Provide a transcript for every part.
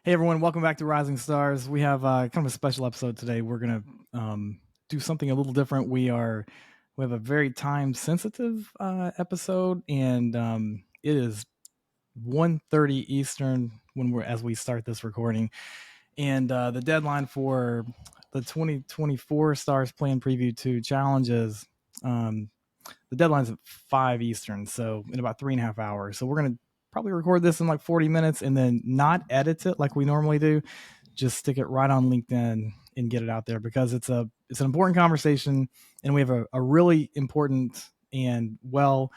Hey everyone, welcome back to Rising Stars. We have kind of a special episode today. We're gonna do something a little different. We have a very time sensitive episode, and it is 1:30 Eastern as we start this recording, and the deadline for the 2024 Stars Plan Preview 2 challenges. The deadline's at 5 Eastern, so in about 3.5 hours. So we're gonna probably record this in like 40 minutes and then not edit it like we normally do. Just stick it right on LinkedIn and get it out there because it's an important conversation, and we have a really important and well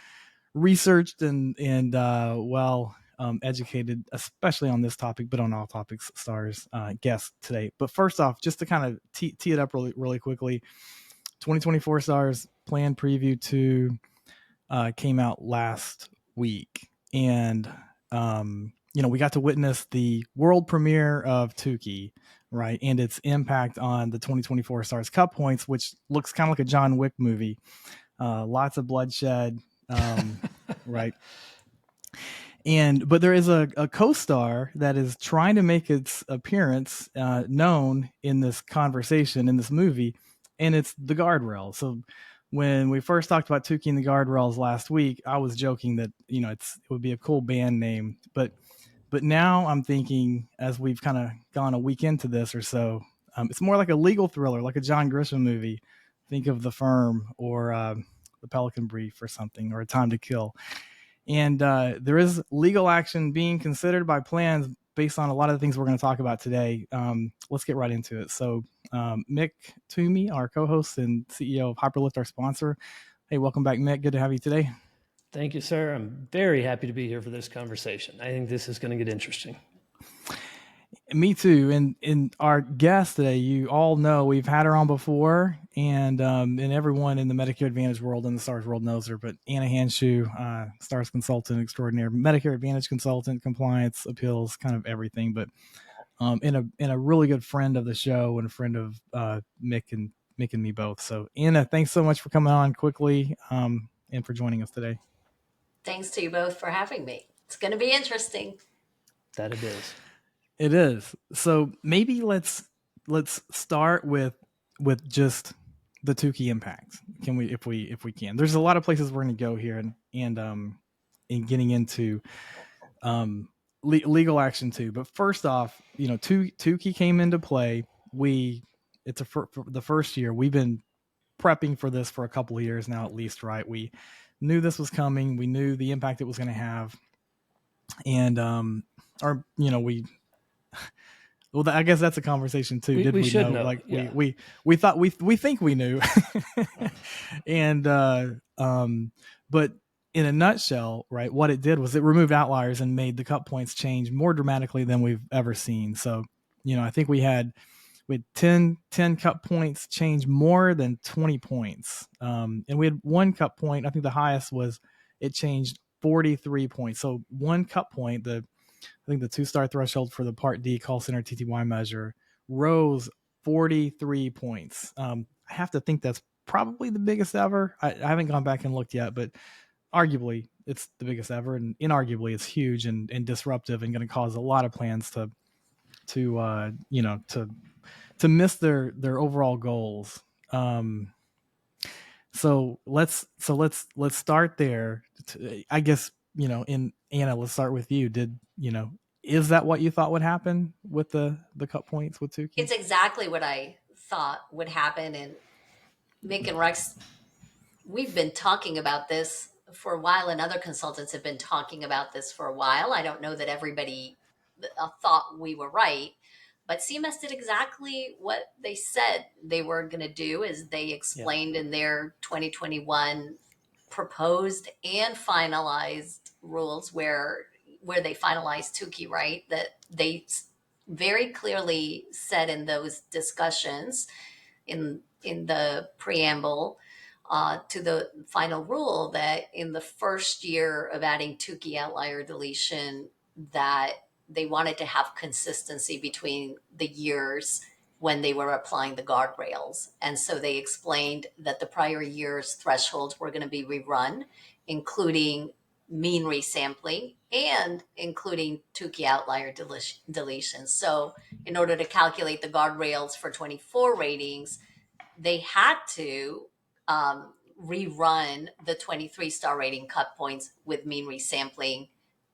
researched and well educated, especially on this topic, but on all topics, Stars guest today. But first off, just to kind of tee it up really quickly, 2024 Stars Plan Preview 2 came out last week, and we got to witness the world premiere of Tukey, right, and its impact on the 2024 Stars Cup points, which looks kind of like a John Wick movie. Lots of bloodshed, right? But there is a co-star that is trying to make its appearance known in this conversation in this movie, and it's the guardrail. So when we first talked about Tukey and the guardrails last week, I was joking that it would be a cool band name, but now I'm thinking, as we've kind of gone a week into this or so, it's more like a legal thriller, like a John Grisham movie. Think of The Firm or The Pelican Brief or something, or A Time to Kill. And there is legal action being considered by plans based on a lot of the things we're going to talk about today. Let's get right into it. So Mick Toomey, our co-host and CEO of Hyperlift, our sponsor. Hey, welcome back, Mick. Good to have you today. Thank you, sir. I'm very happy to be here for this conversation. I think this is going to get interesting. Me too. And our guest today, you all know we've had her on before, and everyone in the Medicare Advantage world and the Stars world knows her. But Anna Hanshu, Stars consultant extraordinaire, Medicare Advantage consultant, compliance, appeals, kind of everything. But and a really good friend of the show and a friend of Mick and me both. So Anna, thanks so much for coming on quickly and for joining us today. Thanks to you both for having me. It's going to be interesting. That it is. It is. So maybe let's start with just the Tukey impact. Can we, if we can? There's a lot of places we're going to go here, and in getting into legal action too. But first off, Tukey came into play. It's for the first year. We've been prepping for this for a couple of years now, at least, right? We knew this was coming. We knew the impact it was going to have, and we. Well, I guess that's a conversation too. We should know? Like yeah. we thought we think we knew, and but in a nutshell, right, what it did was it removed outliers and made the cup points change more dramatically than we've ever seen. So, I think we had 10 cup points change more than 20 points, and we had one cup point. I think the highest was it changed 43 points. So one cup point, I think the 2-star threshold for the Part D call center TTY measure rose 43 points. I have to think that's probably the biggest ever. I haven't gone back and looked yet, but arguably it's the biggest ever, and inarguably it's huge and disruptive and going to cause a lot of plans to miss their overall goals. So let's start there. I guess, in Anna, let's start with you. Is that what you thought would happen with the cup points with Tukey? It's exactly what I thought would happen. And Mick and Rex, we've been talking about this for a while, and other consultants have been talking about this for a while. I don't know that everybody thought we were right, but CMS did exactly what they said they were going to do, as they explained in their 2021 proposed and finalized rules, where they finalized Tukey, right? That they very clearly said in those discussions in the preamble to the final rule that in the first year of adding Tukey outlier deletion, that they wanted to have consistency between the years when they were applying the guardrails. And so they explained that the prior year's thresholds were going to be rerun, including mean resampling and including Tukey outlier deletions. So in order to calculate the guardrails for 24 ratings, they had to rerun the 23 star rating cut points with mean resampling,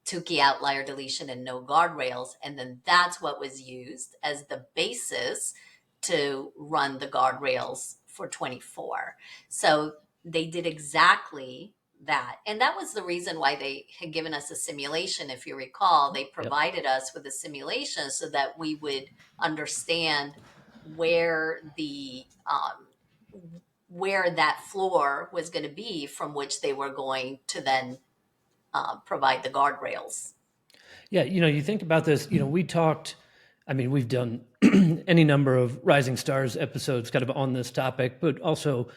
Tukey outlier deletion, and no guardrails. And then that's what was used as the basis to run the guardrails for 24. So they did exactly that. And that was the reason why they had given us a simulation. If you recall, they provided us with a simulation so that we would understand where the where that floor was going to be from which they were going to then provide the guardrails. Yeah, you think about this, we talked, we've done any number of Rising Stars episodes kind of on this topic, but also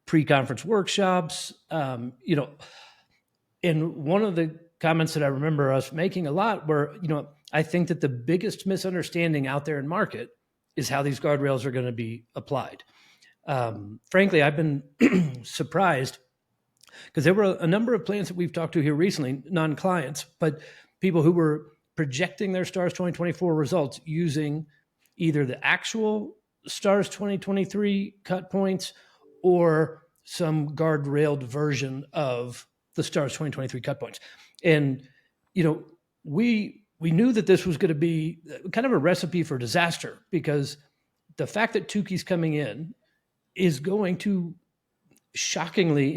pre-conference workshops, and one of the comments that I remember us making a lot were, I think that the biggest misunderstanding out there in market is how these guardrails are going to be applied. Frankly, I've been surprised because there were a number of plans that we've talked to here recently, non-clients, but people who were projecting their STARS 2024 results using either the actual STARS 2023 cut points or some guardrailed version of the STARS 2023 cut points. And, we knew that this was going to be kind of a recipe for disaster because the fact that Tukey's coming in is going to shockingly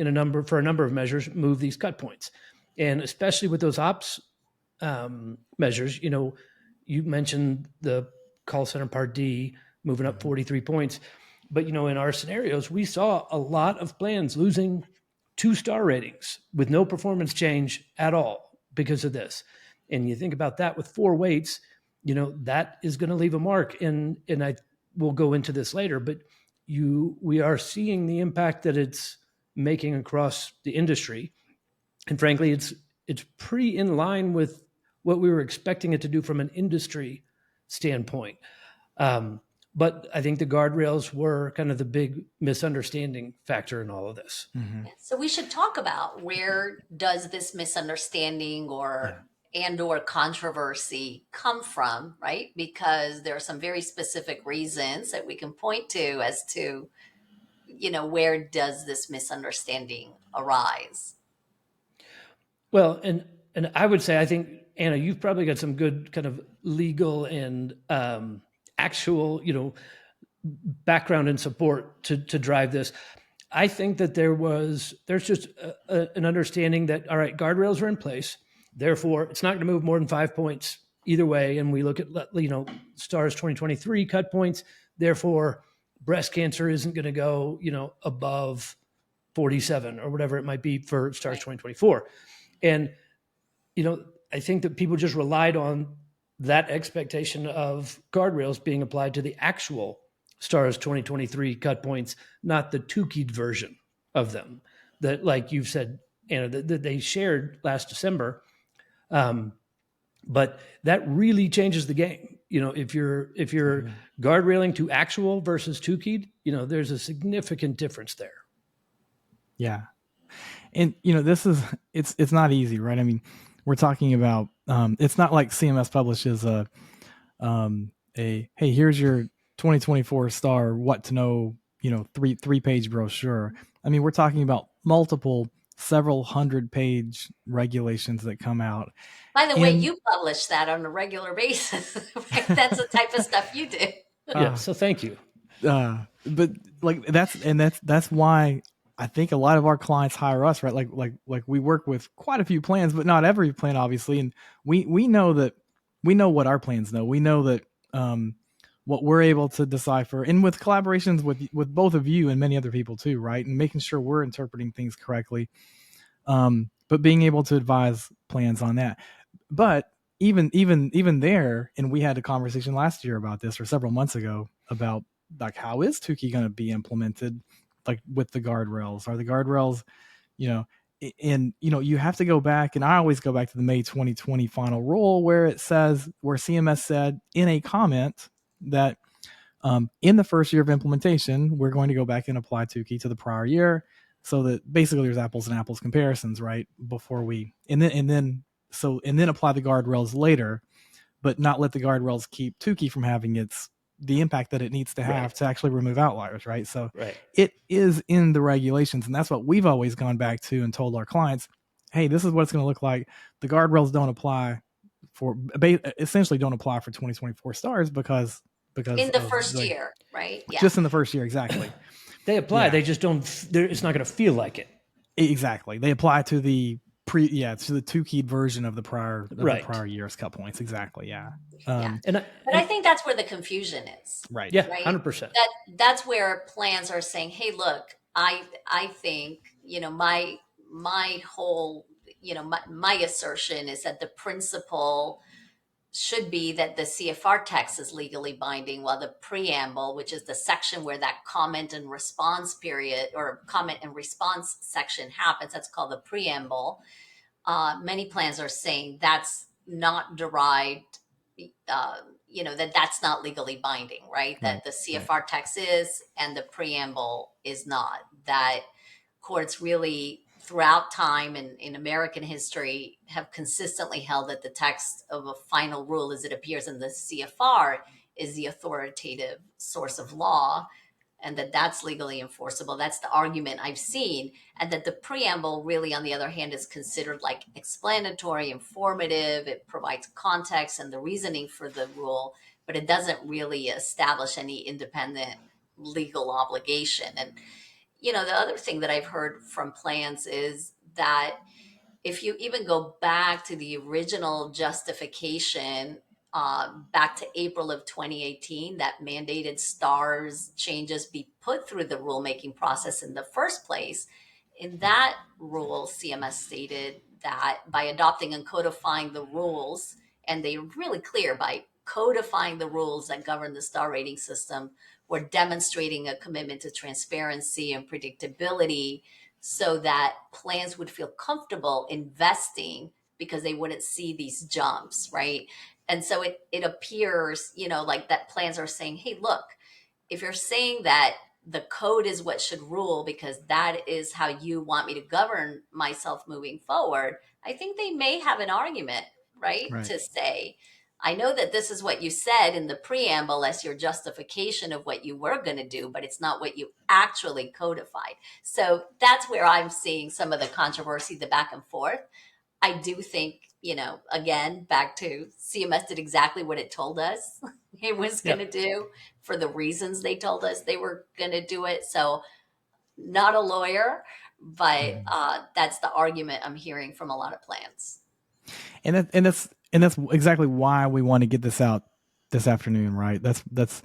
for a number of measures move these cut points. And especially with those ops measures, you mentioned the call center part D moving up 43 points. But, in our scenarios, we saw a lot of plans losing 2-star ratings with no performance change at all because of this. And you think about that with 4 weights, that is going to leave a mark. And I will go into this later, but we are seeing the impact that it's making across the industry. And frankly, it's pretty in line with what we were expecting it to do from an industry standpoint. But I think the guardrails were kind of the big misunderstanding factor in all of this. Mm-hmm. So we should talk about where does this misunderstanding or controversy come from, right? Because there are some very specific reasons that we can point to as to, where does this misunderstanding arise? Well, and I would say, I think, Anna, you've probably got some good kind of legal and actual, background and support to drive this. I think that there's just an understanding that, all right, guardrails are in place. Therefore, it's not going to move more than 5 points either way. And we look at, STARS 2023 cut points. Therefore, breast cancer isn't going to go, above 47 or whatever it might be for STARS 2024. And, I think that people just relied on that expectation of guardrails being applied to the actual STARS 2023 cut points, not the Tukeyed version of them that, like you've said, Anna, that they shared last December. But that really changes the game. If you're guardrailing to actual versus Tukeyed, there's a significant difference there. Yeah. And, it's not easy, right? I mean, we're talking about, it's not like CMS publishes hey, here's your 2024 star, what to know, 3-page brochure. I mean, we're talking about several 100-page regulations that come out. By the way, you publish that on a regular basis, right? That's the type of stuff you do. Yeah. So thank you. But that's why I think a lot of our clients hire us, right? Like we work with quite a few plans, but not every plan, obviously. And we know what our plans know. We know that what we're able to decipher, and with collaborations with both of you and many other people too, right? And making sure we're interpreting things correctly. But being able to advise plans on that. But even there, and we had a conversation last year about this, or several months ago, about like, how is Tukey going to be implemented, like with the guardrails? Are the guardrails, and you have to go back, and I always go back to the May 2020 final rule where CMS said in a comment that in the first year of implementation, we're going to go back and apply Tukey to the prior year. so that basically there's apples and apples comparisons, right? Before we and then apply the guardrails later, but not let the guardrails keep Tukey from having the impact that it needs to have to actually remove outliers, right? So it is in the regulations, and that's what we've always gone back to and told our clients, hey, this is what it's going to look like. The guardrails don't apply essentially don't apply for 2024 stars because in the first year, right? Yeah. Just in the first year, exactly. They apply, they just don't, it's not going to feel like it. Exactly. They apply to the to the two-keyed version of the prior the prior year's cut points. Exactly. Yeah. But I think that's where the confusion is. Right. Yeah. 100%. That's where plans are saying, hey, look, I think, my whole, my assertion is that the principle should be that the CFR text is legally binding, while the preamble, which is the section where that comment and response period or comment and response section happens, that's called the preamble. Many plans are saying that's not derived, that's not legally binding, right? That the CFR text is and the preamble is not. That courts really throughout time and in American history have consistently held that the text of a final rule as it appears in the CFR is the authoritative source of law, and that's legally enforceable. That's the argument I've seen. And that the preamble really, on the other hand, is considered like explanatory, informative. It provides context and the reasoning for the rule, but it doesn't really establish any independent legal obligation. And, the other thing that I've heard from plans is that if you even go back to the original justification, back to April of 2018, that mandated stars changes be put through the rulemaking process in the first place. In that rule, CMS stated that by adopting and codifying the rules, and they're really clear, by codifying the rules that govern the star rating system, we're demonstrating a commitment to transparency and predictability so that plans would feel comfortable investing because they wouldn't see these jumps, right? And so it appears, like that plans are saying, hey, look, if you're saying that the code is what should rule because that is how you want me to govern myself moving forward, I think they may have an argument, right? To say, I know that this is what you said in the preamble as your justification of what you were going to do, but it's not what you actually codified. So that's where I'm seeing some of the controversy, the back and forth. I do think, again, back to CMS did exactly what it told us it was going to do for the reasons they told us they were going to do it. So not a lawyer, but that's the argument I'm hearing from a lot of plans. And that's exactly why we want to get this out this afternoon, right? That's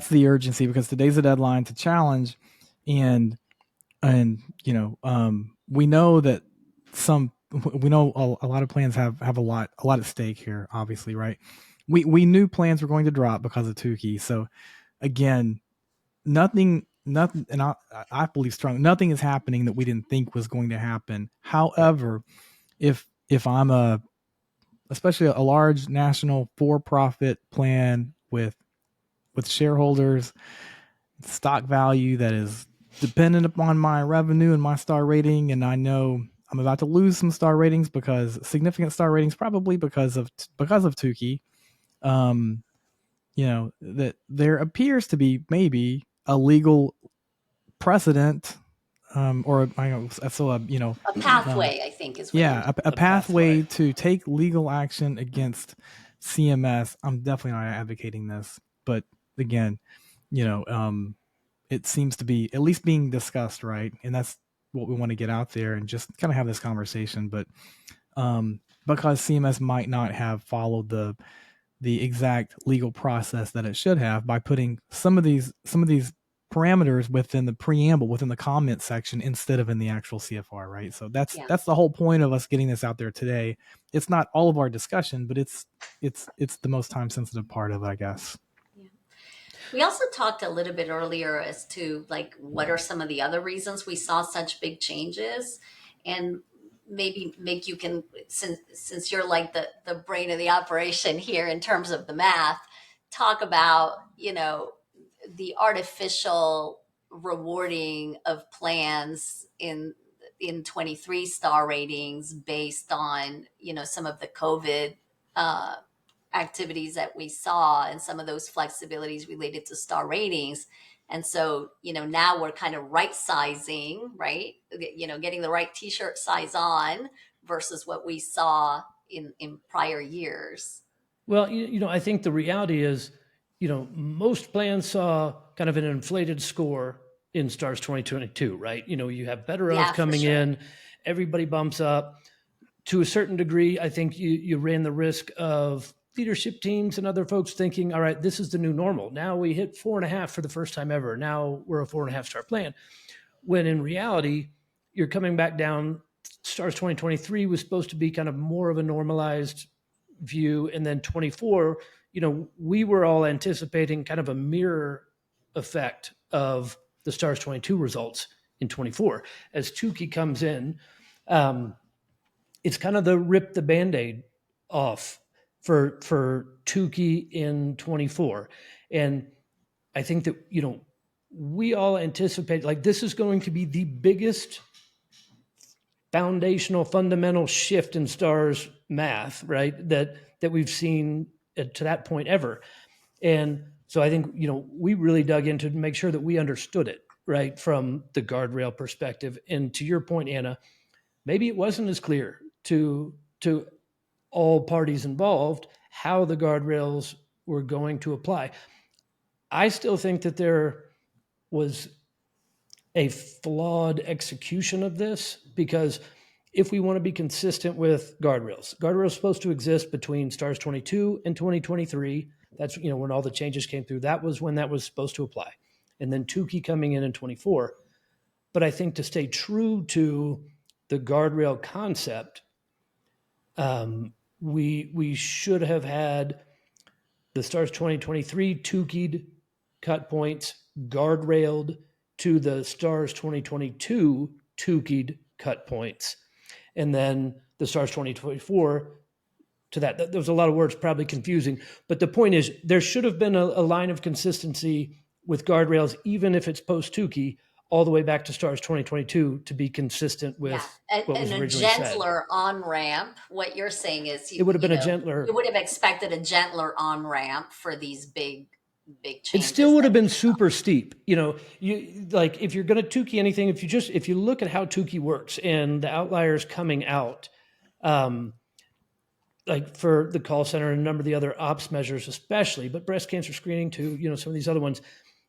the urgency, because today's the deadline to challenge, and we know that a lot of plans have a lot at stake here, obviously, right? We knew plans were going to drop because of Tukey. So again, nothing, and I believe strong, nothing is happening that we didn't think was going to happen. However, if I'm especially a large national for-profit plan with shareholders, stock value that is dependent upon my revenue and my star rating, and I know I'm about to lose some star ratings, significant star ratings, probably because of Tukey. That there appears to be maybe a legal precedent, or a pathway, I think is what a pathway to take legal action against CMS. I'm definitely not advocating this, but again, it seems to be at least being discussed, right? And that's what we want to get out there and just kind of have this conversation. But because CMS might not have followed the exact legal process that it should have by putting some of these parameters within the preamble, within the comment section, instead of in the actual CFR, right? So that's the whole point of us getting this out there today. It's not all of our discussion, but it's the most time sensitive part of it, I guess. We also talked a little bit earlier as to like what are some of the other reasons we saw such big changes, and maybe Mick, you can, since you're like the brain of the operation here in terms of the math, talk about the artificial rewarding of plans in 23 star ratings based on, some of the COVID uh, activities that we saw and some of those flexibilities related to star ratings. And so, now we're kind of right sizing, right? Getting the right t-shirt size on versus what we saw in prior years. Well, I think the reality is, most plans saw kind of an inflated score in STARS 2022, right? You have better odds Yeah, for coming sure. in, everybody bumps up. To a certain degree, I think you ran the risk of leadership teams and other folks thinking, all right, this is the new normal. Now we hit 4.5 for the first time ever. Now we're a 4.5-star plan. When in reality, you're coming back down. STARS 2023 was supposed to be kind of more of a normalized view. And then 24, we were all anticipating kind of a mirror effect of the STARS 22 results in 24. As Tukey comes in, it's kind of the rip the Band-Aid off for Tukey in 24. And I think that, we all anticipate like this is going to be the biggest foundational fundamental shift in STARS math, right? That we've seen to that point ever. And so I think, we really dug into to make sure that we understood it, right? From the guardrail perspective. And to your point, Anna, maybe it wasn't as clear to all parties involved how the guardrails were going to apply. I still think that there was a flawed execution of this because if we want to be consistent with guardrails are supposed to exist between STARS 22 and 2023. That's, when all the changes came through, that was when that was supposed to apply. And then Tukey coming in 24. But I think to stay true to the guardrail concept, we should have had the STARS 2023 Tukeyed cut points guardrailed to the STARS 2022 Tukeyed cut points. And then the STARS 2024 to that. There was a lot of words, probably confusing. But the point is, there should have been a line of consistency with guardrails, even if it's post-Tukey, all the way back to STARS 2022 to be consistent with what was originally said. And a gentler on-ramp. What you're saying is it would have been a gentler. You would have expected a gentler on-ramp for these big changes. It still would have been super steep. You like if you're going to Tukey anything, if you look at how Tukey works and the outliers coming out, like for the call center and a number of the other ops measures, especially, but breast cancer screening too, some of these other ones.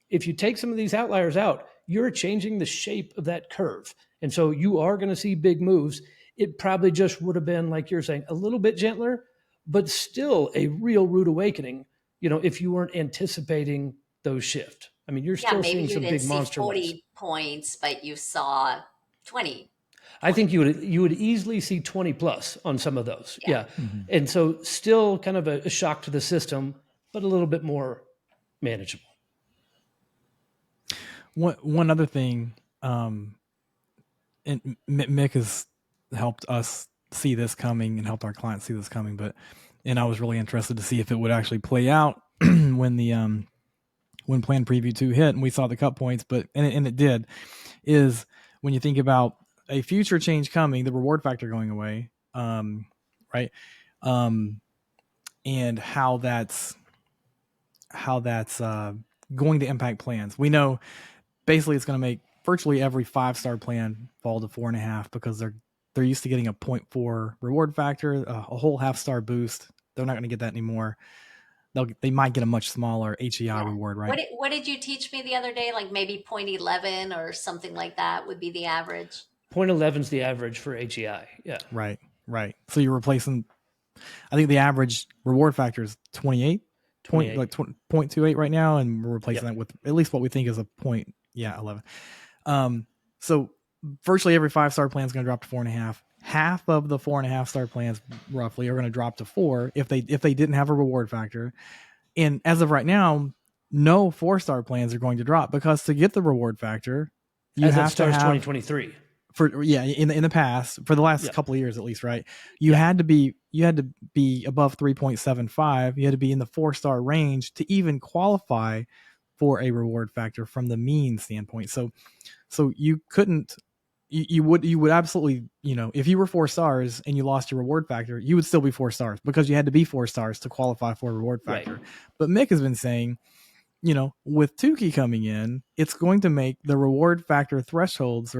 If you take some of these outliers out, you're changing the shape of that curve. And so you are going to see big moves. It probably just would have been, like you're saying, a little bit gentler, but still a real rude awakening, if you weren't anticipating those shift. I mean, you're still seeing some big monster 40 ones. points, but you saw 20. I think you would easily see 20 plus on some of those. Yeah. Mm-hmm. And so still kind of a shock to the system, but a little bit more manageable. One other thing, and Mick has helped us see this coming and helped our clients see this coming, and I was really interested to see if it would actually play out when Plan Preview 2 hit and we saw the cut points, and it did, is when you think about a future change coming, the reward factor going away, right? And how that's going to impact plans. We know basically it's going to make virtually every 5-star plan fall to 4.5 because they're used to getting a 0.4 reward factor, a whole half-star boost. They're not going to get that anymore. They might get a much smaller HEI reward, right? What did you teach me the other day? Like maybe 0.11 or something like that would be the average. 0.11 is the average for HEI. Yeah. Right. So you're replacing, I think the average reward factor is 28. 0.28 right now, and we're replacing that with at least what we think is a 11. So virtually every 5-star plan is going to drop to 4.5. Half of the 4.5-star plans roughly are going to drop to 4 if they didn't have a reward factor. And as of right now, no 4-star plans are going to drop because to get the reward factor, you have to have 2023. In the past, for the last couple of years at least, right? You had to be above 3.75. You had to be in the 4-star range to even qualify for a reward factor from the mean standpoint. So you couldn't, you would absolutely, if you were 4 stars and you lost your reward factor, you would still be 4 stars because you had to be 4 stars to qualify for a reward factor. Right. But Mick has been saying, with Tukey coming in, it's going to make the reward factor thresholds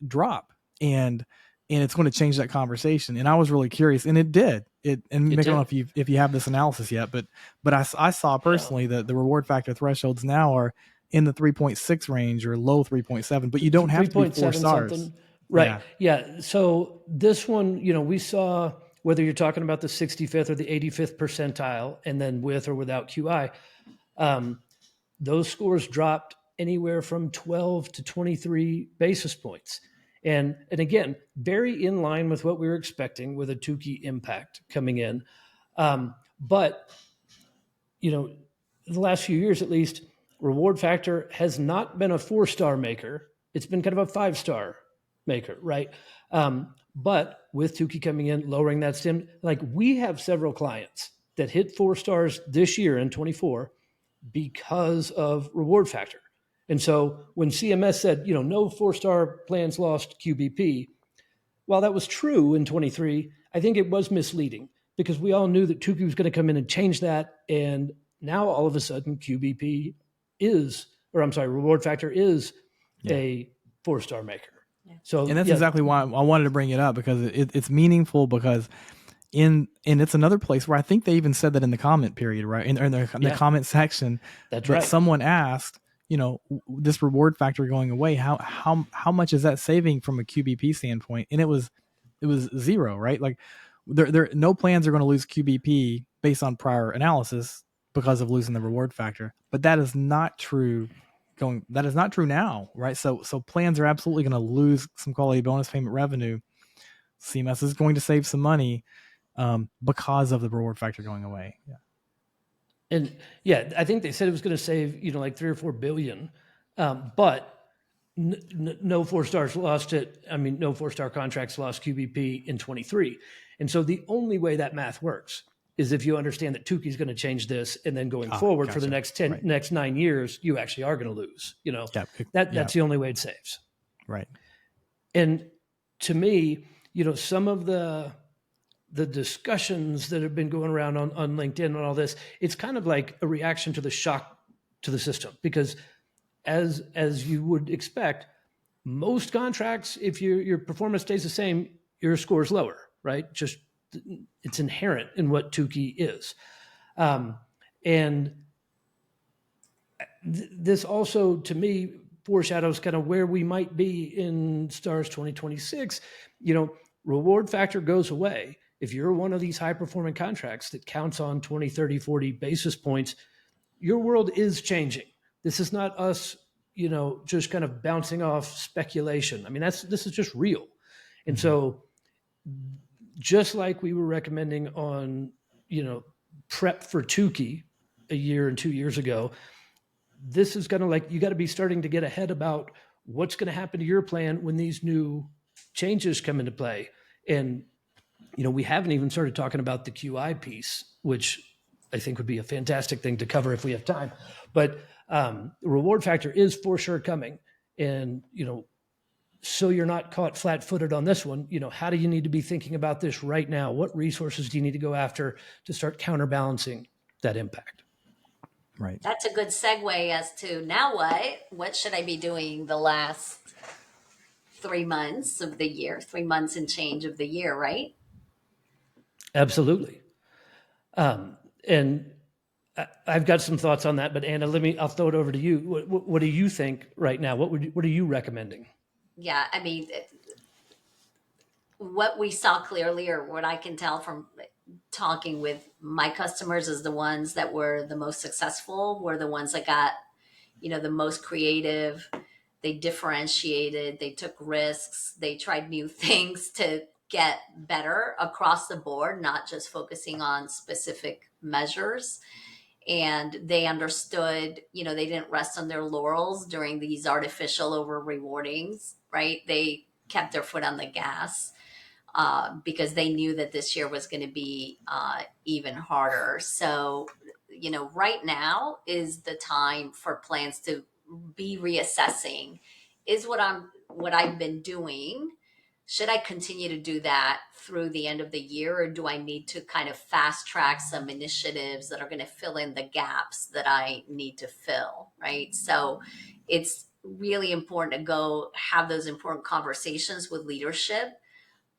drop, and it's going to change that conversation. And I was really curious, and it did. And Mick, I don't know if you have this analysis yet, but I saw personally that the reward factor thresholds now are in the 3.6 range or low 3.7, but you don't have to be 4 stars. Something. Right. Yeah. So this one, we saw, whether you're talking about the 65th or the 85th percentile, and then with or without QI, those scores dropped anywhere from 12 to 23 basis points. And again, very in line with what we were expecting with a Tukey impact coming in. But, the last few years, at least, reward factor has not been a 4-star maker. It's been kind of a 5-star maker, right? But with Tukey coming in, lowering that stim, like we have several clients that hit 4 stars this year in 24 because of reward factor. And so when CMS said, no 4-star plans lost QBP, while that was true in 23, I think it was misleading because we all knew that Tukey was going to come in and change that. And now all of a sudden QBP reward factor is a 4-star maker. Yeah. So, and that's exactly why I wanted to bring it up, because it's meaningful, because and it's another place where I think they even said that in the comment period, right? In the comment section, that's right. Someone asked, this reward factor going away, how much is that saving from a QBP standpoint? And it was 0, right? Like there no plans are going to lose QBP based on prior analysis because of losing the reward factor. But that is not true. That is not true now, right? So plans are absolutely going to lose some quality bonus payment revenue. CMS is going to save some money because of the reward factor going away. Yeah. And I think they said it was going to save, like 3 or 4 billion, but no 4 stars lost it. I mean, no 4-star contracts lost QBP in 23. And so the only way that math works is if you understand that Tukey is going to change this, and then going forward for the next 9 years, you actually are going to lose. That's the only way it saves. Right. And to me, some of the discussions that have been going around on LinkedIn and all this, it's kind of like a reaction to the shock to the system, because as you would expect, most contracts, if your performance stays the same, your score is lower, right? Just it's inherent in what Tukey is. And this also, to me, foreshadows kind of where we might be in STARS 2026. Reward factor goes away. If you're one of these high-performing contracts that counts on 20, 30, 40 basis points, your world is changing. This is not us, just kind of bouncing off speculation. I mean, this is just real. And so just like we were recommending on, prep for Tukey a year and 2 years ago, this is going to, you got to be starting to get ahead about what's going to happen to your plan when these new changes come into play. And we haven't even started talking about the QI piece, which I think would be a fantastic thing to cover if we have time. But the reward factor is for sure coming. And, so you're not caught flat-footed on this one, how do you need to be thinking about this right now? What resources do you need to go after to start counterbalancing that impact? Right. That's a good segue as to now what should I be doing the last 3 months of the year, 3 months and change of the year, right? Absolutely. And I've got some thoughts on that, but Anna, I'll throw it over to you. What do you think right now? What are you recommending? Yeah, I mean, what we saw clearly, or what I can tell from talking with my customers, is the ones that were the most successful were the ones that got, the most creative. They differentiated, they took risks, they tried new things to get better across the board, not just focusing on specific measures. And they understood, they didn't rest on their laurels during these artificial over rewardings, right? They kept their foot on the gas because they knew that this year was going to be even harder. So, right now is the time for plans to be reassessing. Is what I've been doing, should I continue to do that through the end of the year, or do I need to kind of fast track some initiatives that are going to fill in the gaps that I need to fill, right? So it's really important to go have those important conversations with leadership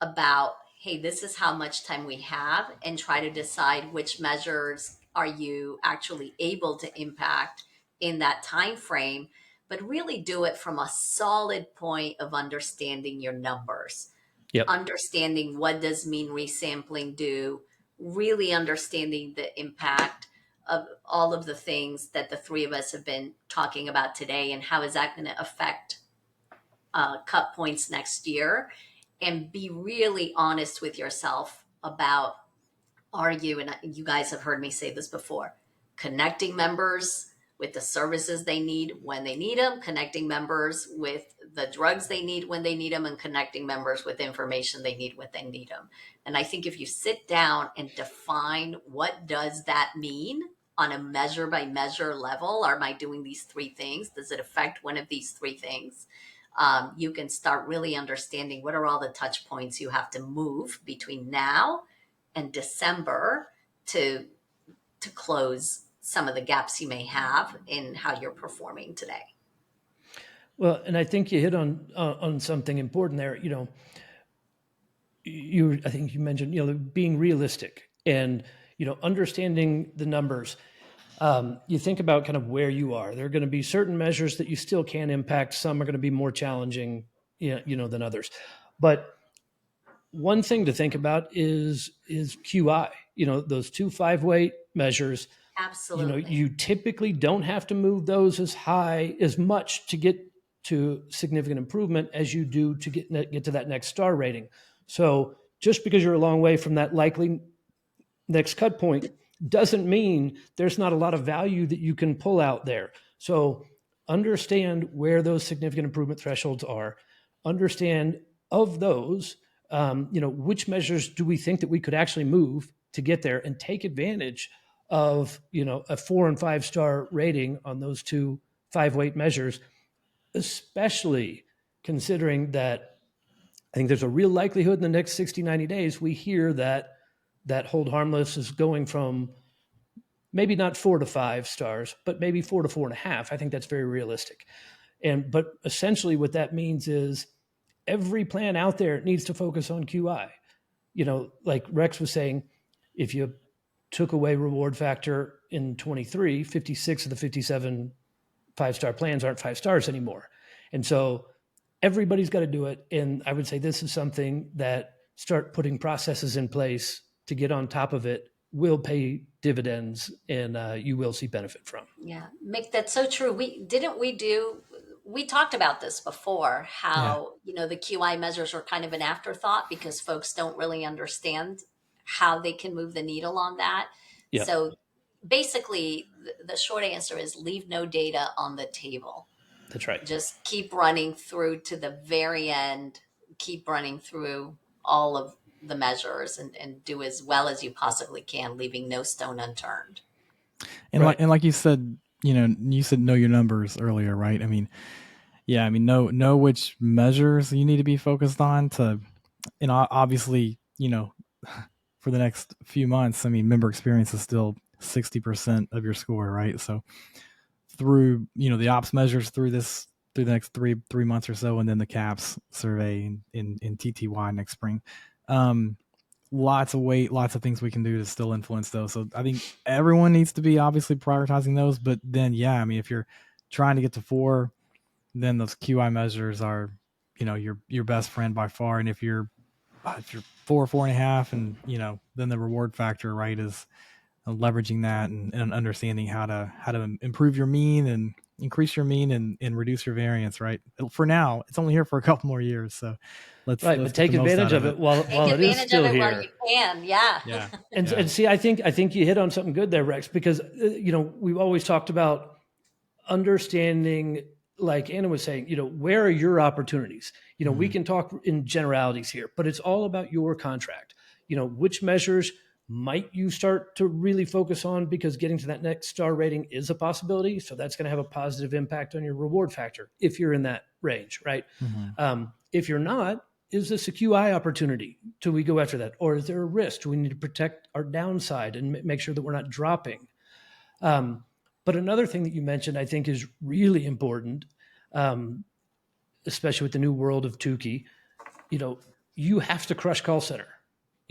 about, hey, this is how much time we have, and try to decide which measures are you actually able to impact in that time frame, but really do it from a solid point of understanding your numbers, Yep. understanding what does mean resampling do, really understanding the impact of all of the things that the three of us have been talking about today, and how is that going to affect cut points next year, and be really honest with yourself about, are you, and you guys have heard me say this before, connecting members with the services they need when they need them, connecting members with the drugs they need when they need them, and connecting members with information they need when they need them. And I think if you sit down and define what does that mean on a measure by measure level, am I doing these three things? Does it affect one of these three things? You can start really understanding what are all the touch points you have to move between now and December to close some of the gaps you may have in how you're performing today. Well, and I think you hit on something important there. I think you mentioned, being realistic and, understanding the numbers. You think about kind of where you are. There are going to be certain measures that you still can impact. Some are going to be more challenging, than others. But one thing to think about is QI. Those 2 5-weight measures. Absolutely. You typically don't have to move those as much to get to significant improvement as you do to get to that next star rating. So just because you're a long way from that likely next cut point doesn't mean there's not a lot of value that you can pull out there. So understand where those significant improvement thresholds are. Understand of those, which measures do we think that we could actually move to get there, and take advantage of, a 4 and 5 star rating on those 2 5-weight measures, especially considering that I think there's a real likelihood in the next 60, 90 days, we hear that hold harmless is going from maybe not 4 to 5 stars, but maybe 4 to 4.5. I think that's very realistic. But essentially what that means is every plan out there needs to focus on QI. Like Rex was saying, if you took away reward factor in 23, 56 of the 57 5-star plans aren't 5 stars anymore. And so everybody's got to do it. And I would say this is something that start putting processes in place to get on top of it will pay dividends, and you will see benefit from. Yeah, Mick, that's so true. We talked about this before, how, the QI measures are kind of an afterthought because folks don't really understand how they can move the needle on that. Yeah. So basically the short answer is leave no data on the table. That's right. Just keep running through to the very end, keep running through all of the measures, and do as well as you possibly can, leaving no stone unturned. And Right. like you said, you said know your numbers earlier, right? Know which measures you need to be focused on to, and obviously, for the next few months, member experience is still 60% of your score, right? So through, the ops measures through the next three months or so, and then the CAPS survey in TTY next spring. Lots of things we can do to still influence those. So I think everyone needs to be obviously prioritizing those, but then, if you're trying to get to 4, then those QI measures are, your best friend by far. And if you're 4.5, and, then the reward factor, right, is leveraging that and understanding how to improve your mean and increase your mean and reduce your variance, right? For now, it's only here for a couple more years. So let's but take advantage of it while it is still here. While you can. Yeah. And see, I think you hit on something good there, Rex, because, we've always talked about understanding, like Anna was saying, where are your opportunities? We can talk in generalities here, but it's all about your contract. Which measures might you start to really focus on, because getting to that next star rating is a possibility. So that's going to have a positive impact on your reward factor if you're in that range, right? If you're not, is this a QI opportunity? Do we go after that? Or is there a risk? Do we need to protect our downside and make sure that we're not dropping? But another thing that you mentioned, I think, is really important, especially with the new world of Tukey. You have to crush call center.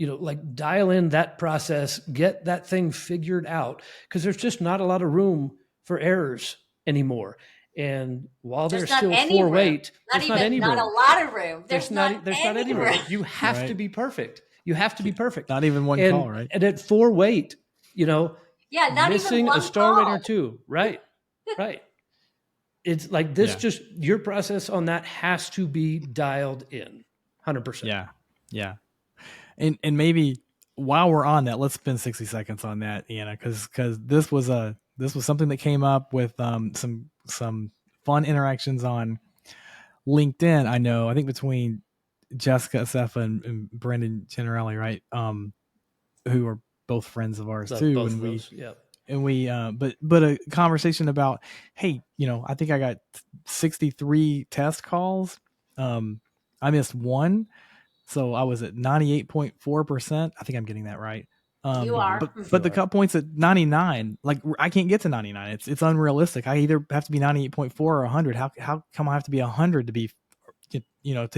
Like dial in that process, get that thing figured out, because there's just not a lot of room for errors anymore. And while there's still four weight, there's not any room. Not a lot of room. There's not any room. You have to be perfect. You have to be perfect. Not even one call, right? And at 4 weight, not missing even one a star call. rating or 2, right? Right. It's like this. Just your process on that has to be dialed in, 100%. Yeah. And maybe while we're on that, let's spend 60 seconds on that, Anna, because this was something that came up with some fun interactions on LinkedIn. I think between Jessica Asefa and Brendan Generelli, right? Who are both friends of ours too, but a conversation about, hey, I think I got 63 test calls. I missed one. So I was at 98.4%. I think I'm getting that right. You are. But the cut point's at 99. Like, I can't get to 99. It's unrealistic. I either have to be 98.4 or 100. How come I have to be 100 to be, to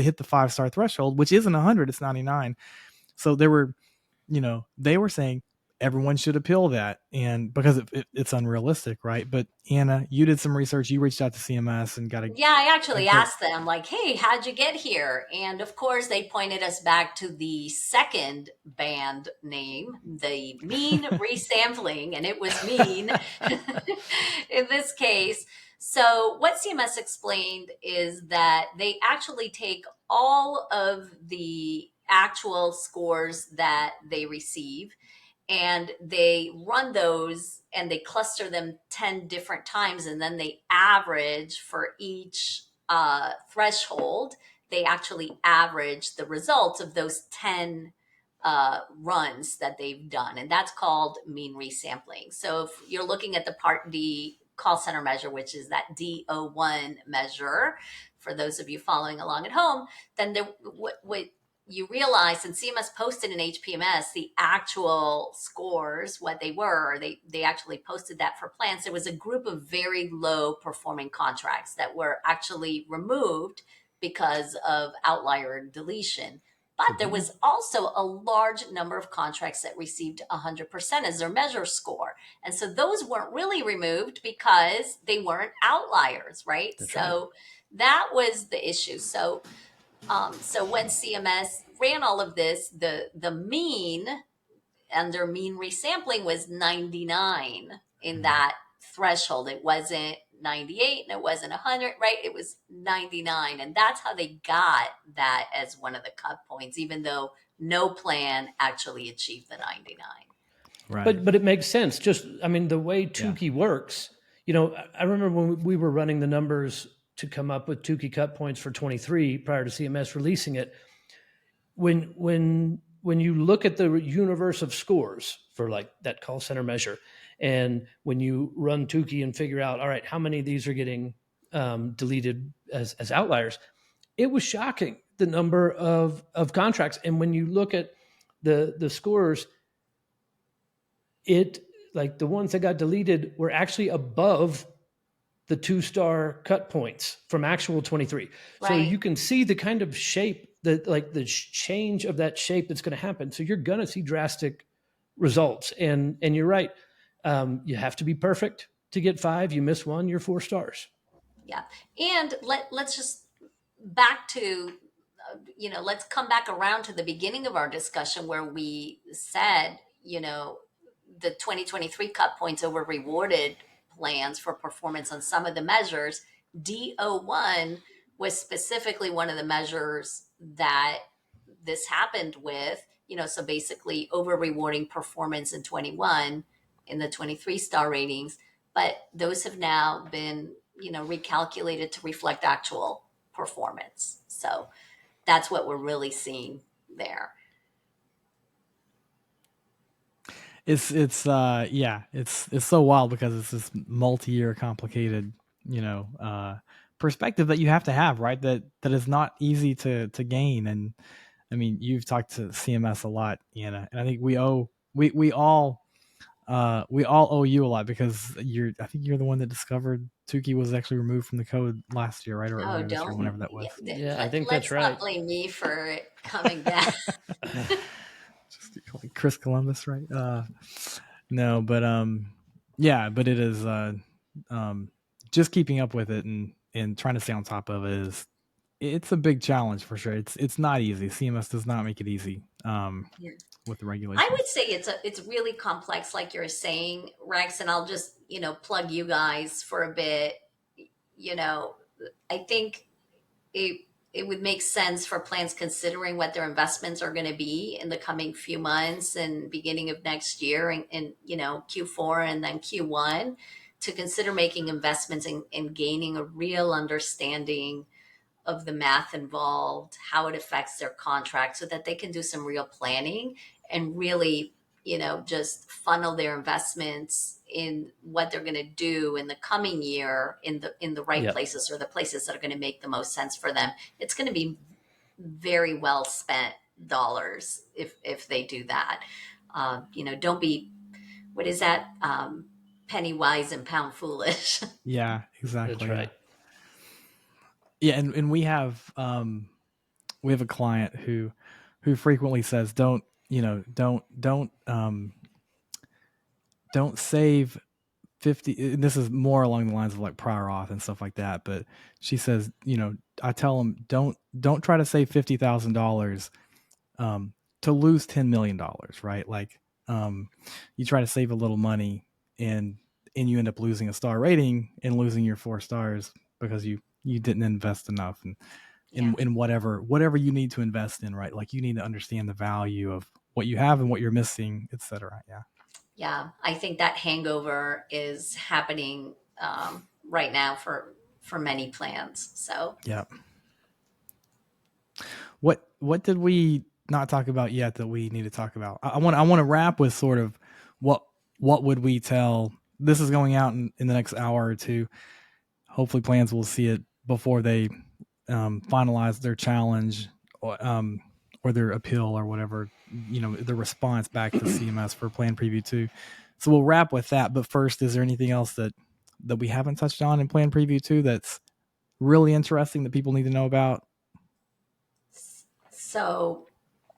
hit the 5-star threshold, which isn't 100, it's 99. So they were saying everyone should appeal that, and because it's unrealistic, right? But Anna, you did some research. You reached out to CMS and got I actually asked them, like, hey, how'd you get here? And of course they pointed us back to the second band name, the mean resampling, and it was mean in this case. So what CMS explained is that they actually take all of the actual scores that they receive, and they run those and they cluster them 10 different times, and then they average for each threshold. They actually average the results of those 10 runs that they've done, and that's called mean resampling. So if you're looking at the Part D call center measure, which is that DO1 measure, for those of you following along at home, then what you realize, and CMS posted in HPMS the actual scores, what they were. They actually posted that for plans. There was a group of very low performing contracts that were actually removed because of outlier deletion. But there was also a large number of contracts that received 100% as their measure score. And so those weren't really removed because they weren't outliers, right? That was the issue. So when CMS ran all of this, the mean under mean resampling was 99 in that threshold. It wasn't 98 and it wasn't 100, right? It was 99. And that's how they got that as one of the cut points, even though no plan actually achieved the 99. Right. But it makes sense. The way Tukey works, I remember when we were running the numbers to come up with Tukey cut points for 23 prior to CMS releasing it. When you look at the universe of scores for like that call center measure, and when you run Tukey and figure out, all right, how many of these are getting deleted as outliers, it was shocking, the number of contracts. And when you look at the scores, it, like, the ones that got deleted were actually above the 2-star cut points from actual 23. Right. So you can see the kind of shape, the change of that shape that's going to happen. So you're going to see drastic results. And you're right. You have to be perfect to get 5. You miss 1, you're 4 stars. Yeah. And let's just back to, let's come back around to the beginning of our discussion where we said, the 2023 cut points over rewarded plans for performance on some of the measures. DO1 was specifically one of the measures that this happened with, so basically over rewarding performance in 21 in the 23 star ratings, but those have now been, recalculated to reflect actual performance. So that's what we're really seeing there. it's so wild because it's this multi-year complicated, perspective that you have to have, right? That is not easy to gain. And I mean, you've talked to CMS a lot, and I think we all owe you a lot, because I think you're the one that discovered Tukey was actually removed from the code last year, right? Or Oh, earlier this year, don't. whenever that was. Yeah, I think that's Let's not right. blame me for it coming back. Just like Chris Columbus, right? No, but yeah, but it is um, just keeping up with it and trying to stay on top of it is, it's a big challenge for sure. It's not easy. CMS does not make it easy Yeah. with the I regulations. would say it's really complex, like you're saying, Rex, and I'll just, plug you guys for a bit. You know, I think it it would make sense for plans considering what their investments are going to be in the coming few months and beginning of next year, and Q4 and then Q1, to consider making investments and gaining a real understanding of the math involved, how it affects their contract, so that they can do some real planning and really, just funnel their investments in what they're going to do in the coming year in the right Yeah. places, or the places that are going to make the most sense for them. It's going to be very well spent dollars if they do that. Don't be, what is that? Penny wise and pound foolish. Yeah, That's exactly. Yeah, right. yeah, and we have a client who frequently says, don't don't save 50, and this is more along the lines of like prior auth and stuff like that, but she says, I tell them, don't try to save $50,000 um to lose $10 million, right? Like, you try to save a little money, and you end up losing a star rating and losing your 4 stars because you didn't invest enough, and Yeah. in whatever you need to invest in, right? Like, you need to understand the value of what you have and what you're missing, etc. Yeah. Yeah, I think that hangover is happening right now for many plans. So Yeah. What did we not talk about yet that we need to talk about? I want to wrap with sort of what what would we tell. This is going out in the next hour or two. Hopefully, plans will see it before they finalize their challenge, or their appeal, or whatever, the response back to CMS for Plan Preview 2. So we'll wrap with that. But first, is there anything else that we haven't touched on in Plan Preview 2 that's really interesting that people need to know about? so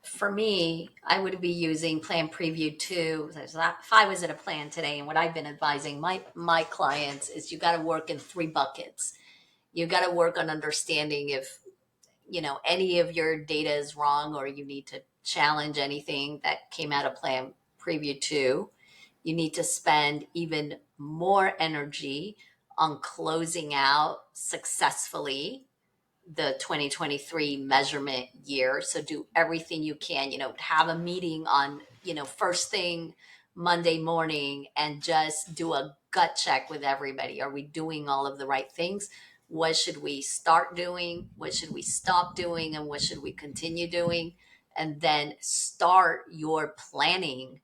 for me, I would be using Plan Preview 2. If I was at a plan today, and what I've been advising my clients is, you got to work in three buckets. You got to work on understanding if any of your data is wrong, or you need to challenge anything that came out of Plan Preview 2. You need to spend even more energy on closing out successfully the 2023 measurement year. So do everything you can, have a meeting on, first thing Monday morning, and just do a gut check with everybody. Are we doing all of the right things? What should we start doing? What should we stop doing? And what should we continue doing? And then start your planning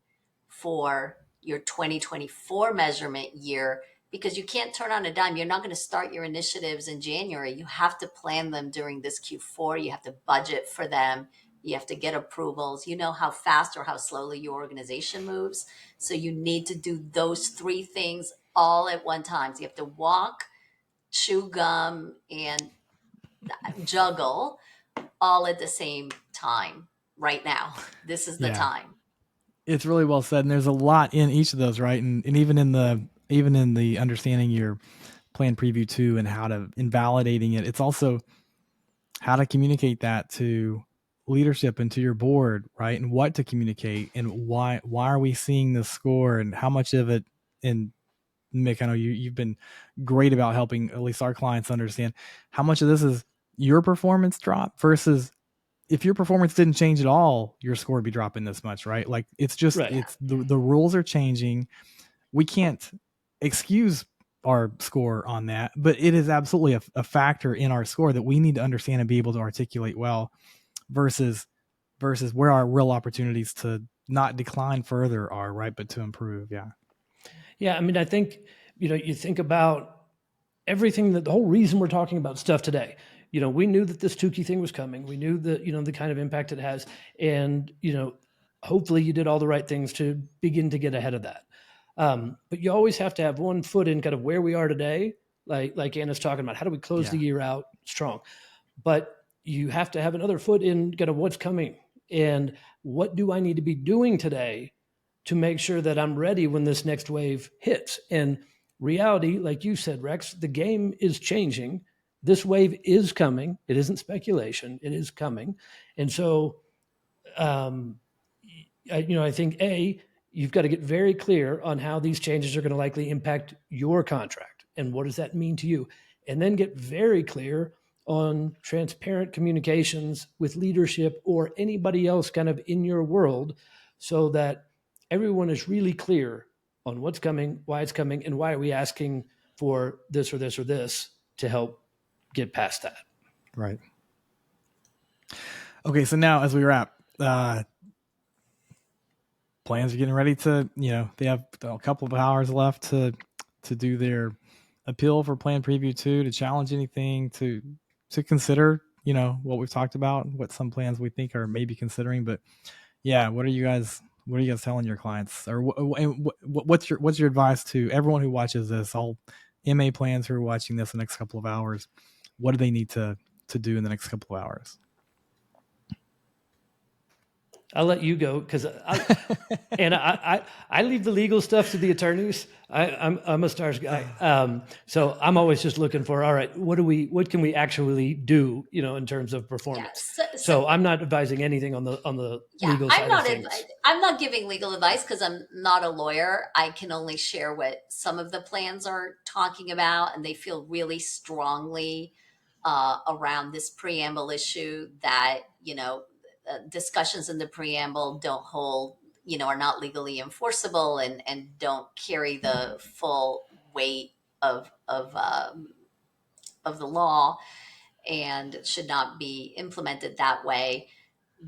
for your 2024 measurement year, because you can't turn on a dime. You're not going to start your initiatives in January. You have to plan them during this Q4. You have to budget for them. You have to get approvals. You know how fast or how slowly your organization moves. So you need to do those three things all at one time. So you have to walk, chew gum, and juggle all at the same time right now. This is the Yeah, time. it's really well said, and there's a lot in each of those, right? And even in the understanding your Plan Preview 2 and how to invalidating it, it's also how to communicate that to leadership and to your board, right? And what to communicate, and why are we seeing this score, and how much of it. And Mick, I know you've been great about helping at least our clients understand how much of this is your performance drop versus, if your performance didn't change at all, your score would be dropping this much, right? Like, it's just, Right. it's the rules are changing. We can't excuse our score on that, but it is absolutely a factor in our score that we need to understand and be able to articulate well, versus where are real opportunities to not decline further are, right, but to improve. Yeah. Yeah, I mean, I think, you think about everything, that the whole reason we're talking about stuff today. We knew that this Tukey thing was coming. We knew that, the kind of impact it has. And, hopefully you did all the right things to begin to get ahead of that. But you always have to have one foot in kind of where we are today, like Anna's talking about. How do we close the year out strong? But you have to have another foot in kind of what's coming, and what do I need to be doing today to make sure that I'm ready when this next wave hits. And reality, like you said, Rex, the game is changing. This wave is coming. It isn't speculation. It is coming. And so, I think you've got to get very clear on how these changes are going to likely impact your contract and what does that mean to you, and then get very clear on transparent communications with leadership or anybody else kind of in your world, so that everyone is really clear on what's coming, why it's coming, and why are we asking for this or this or this to help get past that. Right. Okay, so now as we wrap, plans are getting ready to, they have a couple of hours left to do their appeal for Plan Preview 2, to challenge anything, to consider, what we've talked about, what some plans we think are maybe considering. But yeah, what are you guys telling your clients, or what's your advice to everyone who watches this, all MA plans who are watching this the next couple of hours? What do they need to do in the next couple of hours? I'll let you go, because I leave the legal stuff to the attorneys. I'm a stars guy, so I'm always just looking for, all right, what can we actually do, in terms of performance. Yeah, so I'm not advising anything on the legal side of things. I'm not giving legal advice because I'm not a lawyer. I can only share what some of the plans are talking about, and they feel really strongly around this preamble issue that discussions in the preamble don't hold, are not legally enforceable and don't carry the full weight of the law, and should not be implemented that way,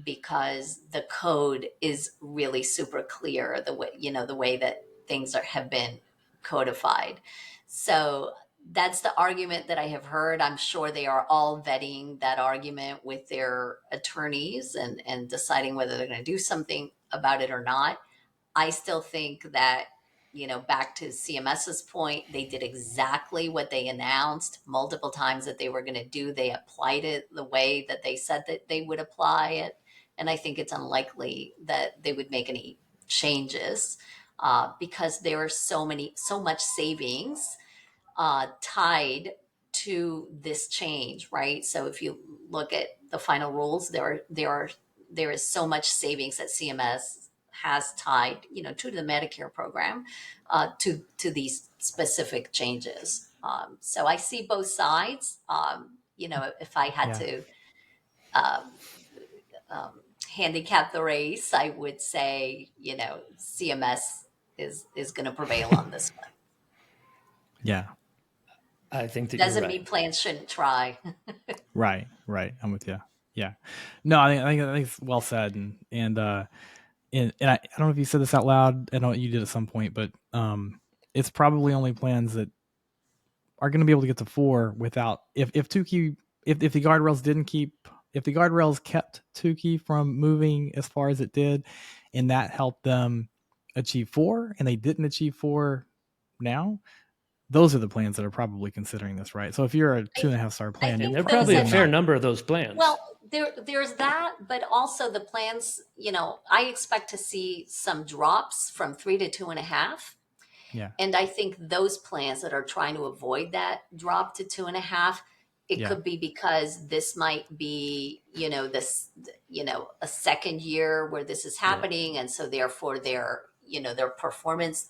because the code is really super clear, the way that things have been codified. So that's the argument that I have heard. I'm sure they are all vetting that argument with their attorneys and deciding whether they're going to do something about it or not. I still think that, back to CMS's point, they did exactly what they announced multiple times that they were going to do. They applied it the way that they said that they would apply it. And I think it's unlikely that they would make any changes because there are so much savings tied to this change, right? So if you look at the final rules, there is so much savings that CMS has tied, to the Medicare program, to these specific changes. So I see both sides. If I had to handicap the race, I would say, CMS is going to prevail on this one. Yeah. I think that doesn't you're right. mean plans shouldn't try. Right. I'm with you. Yeah. No, I think it's well said, and I don't know if you said this out loud. I know you did at some point, but it's probably only plans that are going to be able to get to 4 without if Tukey, if the guardrails kept Tukey from moving as far as it did, and that helped them achieve 4, and they didn't achieve 4 now. Those are the plans that are probably considering this, right? So if you're a 2.5 star plan, and there are probably a fair number of those plans. Well, there's that, but also the plans, I expect to see some drops from 3 to 2.5. Yeah. And I think those plans that are trying to avoid that drop to 2.5, it could be because this might be, a second year where this is happening. And so therefore their performance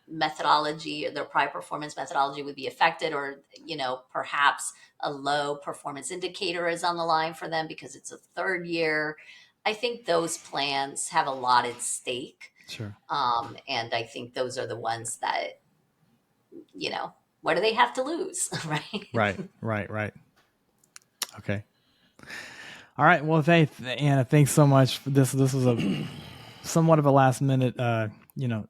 methodology, or their prior performance methodology would be affected, or, perhaps a low performance indicator is on the line for them because it's a third year. I think those plans have a lot at stake. Sure. And I think those are the ones that, what do they have to lose? Right. Okay. All right. Well, Anna, thanks so much for this. This was a somewhat of a last minute,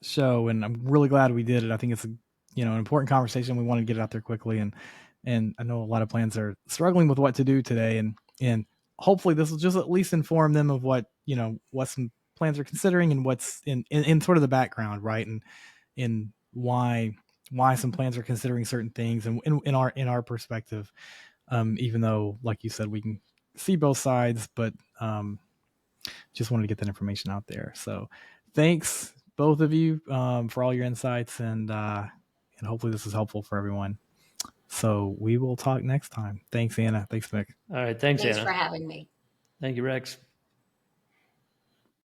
show, and I'm really glad we did it. I think it's an important conversation. We want to get it out there quickly, and I know a lot of plans are struggling with what to do today, and hopefully this will just at least inform them of what some plans are considering and what's in sort of the background, right? And in why some plans are considering certain things, and in our perspective, even though, like you said, we can see both sides, but just wanted to get that information out there. So thanks both of you for all your insights, and hopefully this is helpful for everyone. So we will talk next time. Thanks, Anna. Thanks, Mick. All right. Thanks, Thanks Anna. for having me. Thank you, Rex.